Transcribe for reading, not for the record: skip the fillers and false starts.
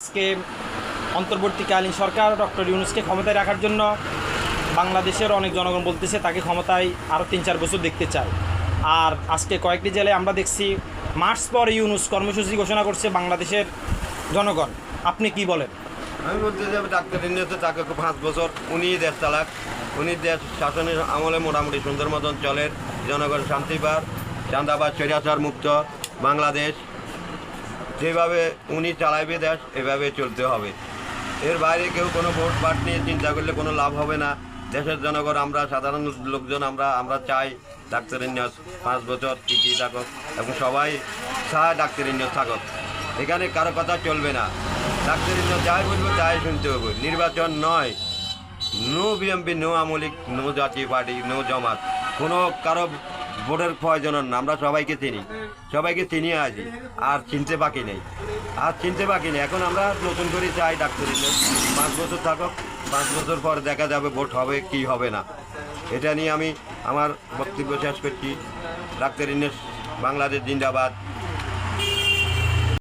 আজকে অন্তর্বর্তীকালীন সরকার ডক্টর ইউনূসকে ক্ষমতায় রাখার জন্য বাংলাদেশের অনেক জনগণ বলতেছে তাকে ক্ষমতায় আরও ৩-৪ বছর দেখতে চায়। আর আজকে কয়েকটি জেলায় আমরা দেখছি মার্চ পর ইউনূস কর্মসূচি ঘোষণা করছে বাংলাদেশের জনগণ। আপনি কি বলেন? আমি বলতে চাই ডাক্তার ইউনূসে তাকে 5 বছর উনি দেশ চালাক, উনি দেশ শাসনের আমলে মোটামুটি সুন্দর মতন চলে, জনগণ শান্তি পার, চাঁদাবাজ স্বৈরাচার মুক্ত বাংলাদেশ যেভাবে উনি চালাইবে দেশ এভাবে চলতে হবে। এর বাইরে কেউ কোনো ভোট পাট নিয়ে চিন্তা করলে কোনো লাভ হবে না। দেশের জনগণ আমরা সাধারণ লোকজন আমরা চাই ডাক্তার ইউনূস 5 বছর টিকিয়ে থাকুক এবং সবাই চায় ডাক্তার ইউনূস থাকুক। এখানে কারো কথা চলবে না, ডাক্তার ইউনূস যাই বলবো তাই শুনতে হবে। নির্বাচন নয়, no BNP, no Awami League, no Jatiya Party, no Jamaat, কোনো কারো ভোটের প্রয়োজন না। আমরা সবাইকে চিনি আছি, আর চিনতে বাকি নেই। এখন আমরা নতুন করে চাই ডাক্তার ইউনূস 5 বছর থাকুক। 5 বছর পর দেখা যাবে ভোট হবে কি হবে না। এটা নিয়ে আমি আমার বক্তব্য শেষ করছি। ডাক্তার ইউনূস বাংলাদেশ জিন্দাবাদ।